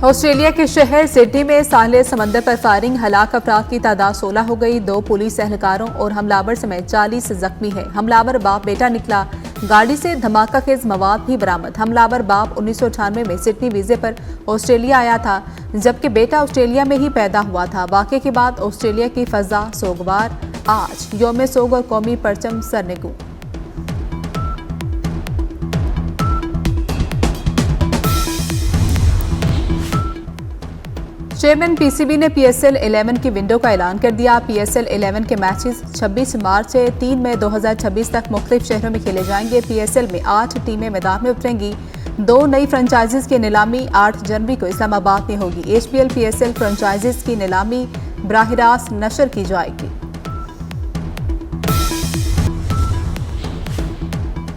Australia के शहर Sydney में साहिल समंदर पर फायरिंग, हलाक अफराद की तादाद 16 हो गई। 2 पुलिस एहलकारों और हमलावर समेत 40 जख्मी है। हमलावर बाप बेटा निकला। गाड़ी से धमाका खेज मवाद भी बरामद। हमलावर बाप 1998 में सिडनी वीजे पर ऑस्ट्रेलिया आया था, जबकि बेटा ऑस्ट्रेलिया में ही पैदा हुआ था। वाक़े के बाद ऑस्ट्रेलिया की फजा सोगवार। आज यौम सोग और कौमी परचम सरनेगू। चेयरमैन पीसीबी ने पीएसएल 11 की विंडो का ऐलान कर दिया। पीएसएल 11 के मैचेस 26 मार्च से 3 मई 2026 तक मुख्तलिफ शहरों में खेले जाएंगे। पीएसएल में 8 टीमें मैदान में उतरेंगी। 2 नई फ्रेंचाइजीज की नीलामी 8 जनवरी को इस्लामाबाद में होगी। एचपीएल पीएसएल फ्रेंचाइजीज की नीलामी बराह रास्त नशर की जाएगी।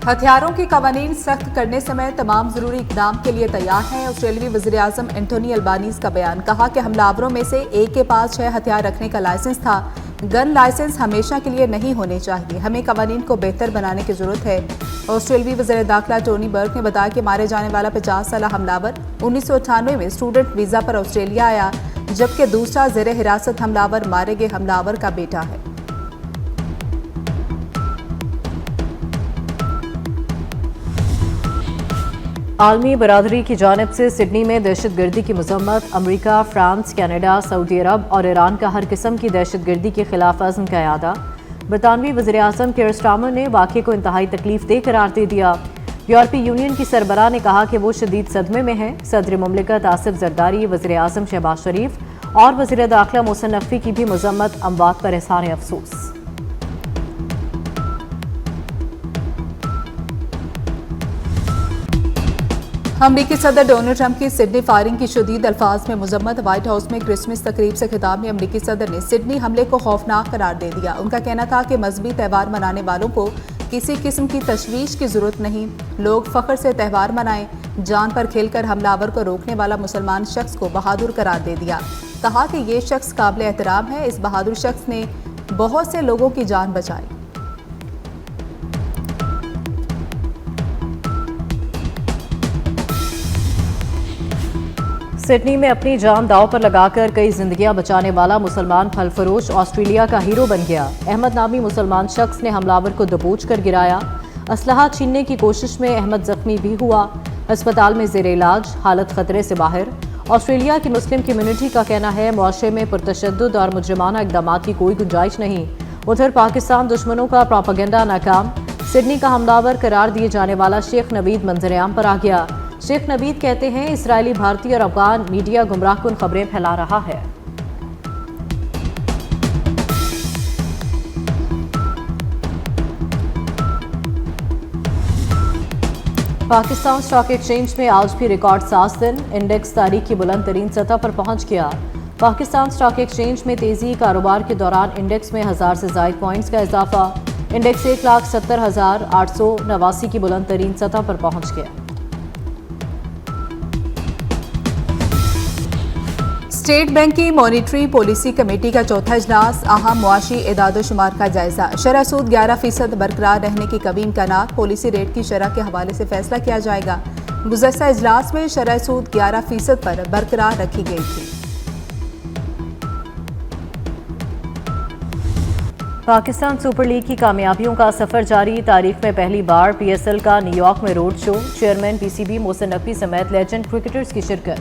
हथियारों की कवानीन सख्त करने समय तमाम जरूरी इकदाम के लिए तैयार हैं। ऑस्ट्रेलियाई वज़ीर-ए-आज़म एंटोनी अल्बानीज़ का बयान। कहा कि हमलावरों में से एक के पास 6 हथियार रखने का लाइसेंस था। गन लाइसेंस हमेशा के लिए नहीं होने चाहिए। हमें कवानीन को बेहतर बनाने की जरूरत है। ऑस्ट्रेलियाई वज़ीर दाखिला टोनी बर्ग ने बताया कि मारे जाने वाला 50 साल हमलावर 1998 में स्टूडेंट वीज़ा पर ऑस्ट्रेलिया आया, जबकि दूसरा ज़ेर हिरासत हमलावर मारे गए हमलावर का बेटा है। आलमी बरादरी की जानिब से सिडनी में दहशतगर्दी की मजम्मत। अमरीका, फ्रांस, कनाडा, सऊदी अरब और ईरान का हर किस्म की दहशतगर्दी के खिलाफ अज़्म का यादा। बरतानवी वज़ीर-ए-आज़म कीर स्टारमर ने वाक़े को इंतहाई तकलीफ दे करार दे दिया। यूरोपीय यूनियन की सरबराह ने कहा कि वो शदीद सदमे में है। सदर मुमलिकत आसिफ जरदारी, वज़ीर-ए-आज़म शहबाज शरीफ और वज़ीर दाखिला मोहसिन नकवी की भी मजम्मत अमवात पर इज़हार अफसोस। अमरीकी सदर डोनाल्ड ट्रंप की सिडनी फायरिंग की शदीद अल्फाज में मजम्मत। व्हाइट हाउस में क्रिसमस तकरीब से खिताब में अमरीकी सदर ने सिडनी हमले को खौफनाक करार दे दिया। उनका कहना था कि मजहबी त्यौहार मनाने वालों को किसी किस्म की तशवीश की जरूरत नहीं। लोग फख्र से त्यौहार मनाएं। जान पर खेलकर हमलावर को रोकने वाला मुसलमान शख्स को बहादुर करार दे दिया। कहा कि ये शख्स काबिल एहतराम है। इस बहादुर शख्स ने बहुत से लोगों की जान बचाई। सिडनी में अपनी जान दांव पर लगाकर कई जिंदगियां बचाने वाला मुसलमान फल फरोश ऑस्ट्रेलिया का हीरो बन गया। अहमद नामी मुसलमान शख्स ने हमलावर को दबोच कर गिराया। असलहा छीनने की कोशिश में अहमद जख्मी भी हुआ। अस्पताल में जेर इलाज, हालत खतरे से बाहर। ऑस्ट्रेलिया की मुस्लिम कम्युनिटी का कहना है मुआशरे में पुरतशद्दुद और मुजरिमाना इक़दामात की कोई गुंजाइश नहीं। उधर पाकिस्तान दुश्मनों का प्रोपेगेंडा नाकाम। सिडनी का हमलावर करार दिए जाने वाला शेख नवीद मंजरेआम पर आ गया। शेख नवीद कहते हैं इसराइली, भारतीय और अफगान मीडिया गुमराहकुन खबरें फैला रहा है। पाकिस्तान स्टॉक एक्सचेंज में आज भी रिकॉर्ड 7 दिन। इंडेक्स तारीख की बुलंद तरीन सतह पर पहुंच गया। पाकिस्तान स्टॉक एक्सचेंज में तेजी। कारोबार के दौरान इंडेक्स में 1000 से ज़ायद पॉइंट्स का इजाफा। इंडेक्स 1,70,889 की बुलंद तरीन सतह पर पहुंच गया। स्टेट बैंक की मॉनिटरी पॉलिसी कमेटी का चौथा इजलास। अहम मुआशी एदाद-ओ-शुमार का जायजा। शरह सूद 11% बरकरार रहने की कभी इम्कानात। पॉलिसी रेट की शरह के हवाले से फैसला किया जाएगा। गुज़श्ता इजलास में शरह सूद 11% पर बरकरार रखी गई थी। पाकिस्तान सुपर लीग की कामयाबियों का सफर जारी। तारीख में पहली बार पीएसएल का न्यूयॉर्क में road show. Chairman PCB Mohsin Naqvi समेत लेजेंड क्रिकेटर्स की शिरकत।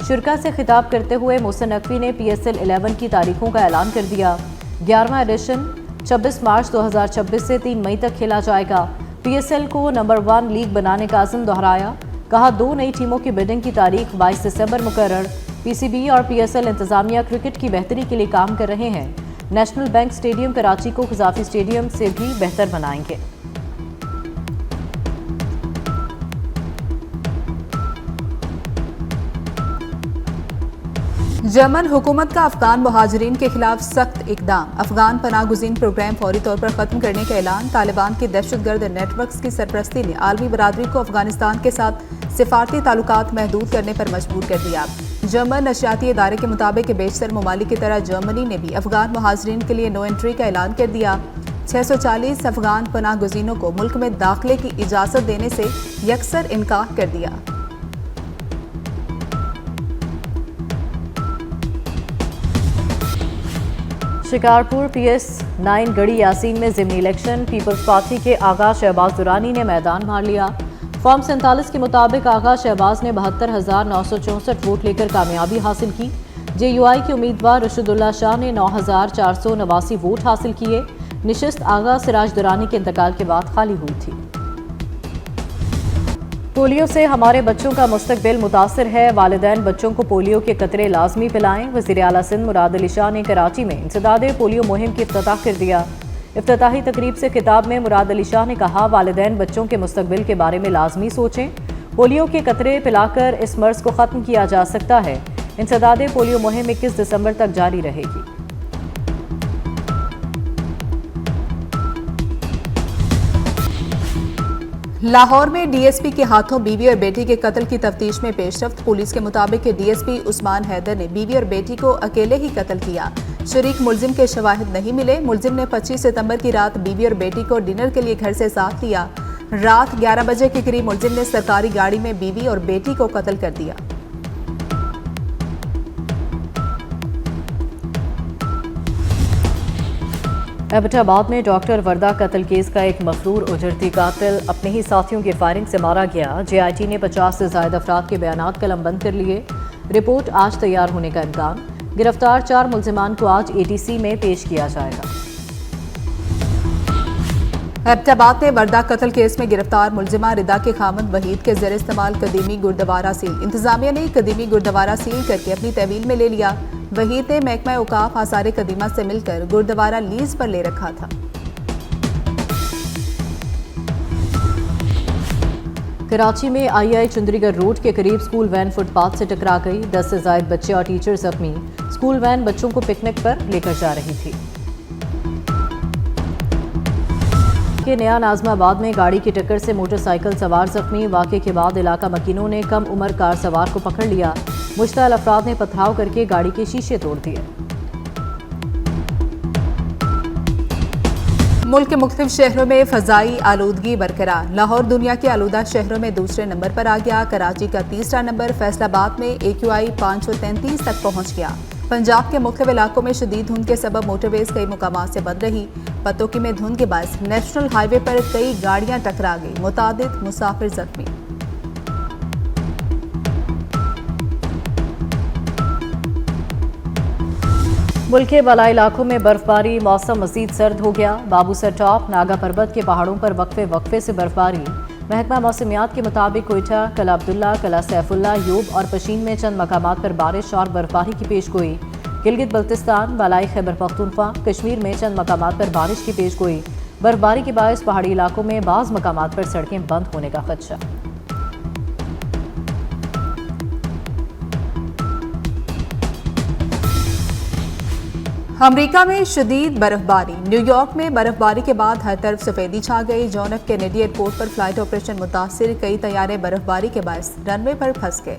शुरा से खिताब करते हुए मोहसिन नकवी ने पीएसएल 11 की तारीखों का ऐलान कर दिया। 11वां एडिशन 26 मार्च 2026 से 3 मई तक खेला जाएगा। पीएसएल को नंबर 1 लीग बनाने का अज़्म दोहराया। कहा 2 नई टीमों की बिडिंग की तारीख 22 दिसंबर मुकर्रर। पीसीबी और पीएसएल इंतजामिया क्रिकेट की बेहतरी के लिए काम कर रहे हैं। नेशनल बैंक स्टेडियम कराची को क़ज़ाफ़ी स्टेडियम से भी बेहतर बनाएंगे। जर्मन हुकूमत का अफगान मुहाजिरीन के खिलाफ सख्त इकदाम। अफगान पनाह गुज़ीन प्रोग्राम फौरी तौर पर खत्म करने का ऐलान। तालिबान की दहशतगर्द नेटवर्क्स की सरपरस्ती ने आलमी बरादरी को अफगानिस्तान के साथ सिफारती ताल्लुकात महदूद करने पर मजबूर कर दिया। जर्मन नशियाती इदारे के मुताबिक बेशतर ममालिक की तरह जर्मनी ने भी अफगान मुहाजिरीन के लिए नो एंट्री का ऐलान कर दिया। 640 अफगान पनाह गुज़ीनों को मुल्क में दाखिले की इजाज़त देने से यकसर इनकार कर दिया। शिकारपुर PS9 गढ़ी यासीन में ज़िमनी इलेक्शन पीपल्स पार्टी के आगा शहबाज दुरानी ने मैदान मार लिया। फॉर्म 47 के मुताबिक आगा शहबाज ने 72,964 वोट लेकर कामयाबी हासिल की। JUI के उम्मीदवार रशीदुल्ला शाह ने 9,489 वोट हासिल किए। निशिस्त आगा सिराज दुरानी के इंतकाल के बाद खाली हुई थी। पोलियो से हमारे बच्चों का मुस्तकबिल मुतासर है, वालिदैन बच्चों को पोलियो के कतरे लाजमी पिलाएं। वज़ीर आला सिंध मुराद अली शाह ने कराची में इंसदादे पोलियो मुहिम की इफ्तिताह कर दिया। इफ्तिताही तकरीब से खिताब में मुराद अली शाह ने कहा, वालिदैन बच्चों के मुस्तकबिल के बारे में लाजमी सोचें। पोलियो के कतरे पिलाकर इस मर्ज को ख़त्म किया जा सकता है। इंसदादे पोलियो मुहिम 21 दिसंबर तक जारी रहेगी। लाहौर में DSP के हाथों बीवी और बेटी के कत्ल की तफ्तीश में पेशरफ्त। पुलिस के मुताबिक DSP उस्मान हैदर ने बीवी और बेटी को अकेले ही कत्ल किया। शरीक मुलजिम के शवाहिद नहीं मिले। मुलजिम ने 25 सितंबर की रात बीवी और बेटी को डिनर के लिए घर से साथ लिया। रात 11 बजे के करीब मुलजिम ने सरकारी गाड़ी में बीवी और बेटी को कत्ल कर दिया। एबटाबाद में डॉक्टर वर्दा कत्ल केस का एक मफरूर उजरती कातिल अपने ही साथियों की फायरिंग से मारा गया। JIT ने 50 से ज्यादा अफराद के बयानात कलमबंद कर लिए। रिपोर्ट आज तैयार होने का इम्कान। गिरफ्तार 4 मुलजिमान को आज ATC में पेश किया जाएगा। एबटाबाद में वर्दा कत्ल केस में गिरफ्तार मुलजिमा रिदा के खामद वहीद के ज़र इस्तेमाल कदीमी गुरुद्वारा सील। इंतजामिया ने कदीमी गुरुद्वारा सील करके अपनी तहवील में ले लिया। वहीद ने महकमा औकाफ आसार कदीमा से मिलकर गुरुद्वारा लीज पर ले रखा था। कराची में II चुंदरीगढ़ रोड के करीब स्कूल वैन फुटपाथ से टकरा गई। 10 से ज्यादा बच्चे और टीचर जख्मी। स्कूल वैन बच्चों को पिकनिक पर लेकर जा रही थी। के नया नाजमाबाद में गाड़ी की टक्कर से मोटरसाइकिल सवार जख्मी। वाक़े के बाद इलाका मकीनों ने कम उम्र कार सवार को पकड़ लिया। मुश्तअल अफराद ने पथराव करके गाड़ी के शीशे तोड़ दिए। मुल्क के मुख्तलिफ शहरों में फ़ज़ाई आलूदगी बरकरार। लाहौर दुनिया के आलूदा शहरों में दूसरे नंबर पर आ गया। कराची का तीसरा नंबर। फैसलाबाद में AQI 533 तक पहुंच गया। पंजाब के मुख्तलिफ इलाकों में शदीद धुंध के सबब मोटरवेज कई मुकामात से बंद रही। पतोकी में धुंध के बायस नेशनल हाईवे पर कई गाड़ियां टकरा गई। मुतादिद मुसाफिर जख्मी। मुल्क के बालाई इलाकों में बर्फबारी। मौसम मजीद सर्द हो गया। बाबूसर टॉप नागा पर्वत के पहाड़ों पर वक्फे से बर्फबारी। महकमा मौसमियात के मुताबिक कोयटा, कला अब्दुल्ला, कला सैफुल्ला, यूब और पशीन में चंद मकामात पर बारिश और बर्फबारी की पेशगोई। गिलगित बल्तिस्तान, बालाई खैबर पख्तूनख्वा, कश्मीर में चंद मकामात पर बारिश की पेशगोई। बर्फबारी के बायस पहाड़ी इलाकों में बाज़ मकामात पर सड़कें बंद होने का खदशा। अमरीका में शदीद बर्फबारी। न्यूयॉर्क में बर्फबारी के बाद हर तरफ सफेदी छा गई। जॉन एफ कैनेडी एयरपोर्ट पर फ्लाइट ऑपरेशन मुतासिर। कई तैयारे बर्फबारी के बायस रनवे पर फंस गए।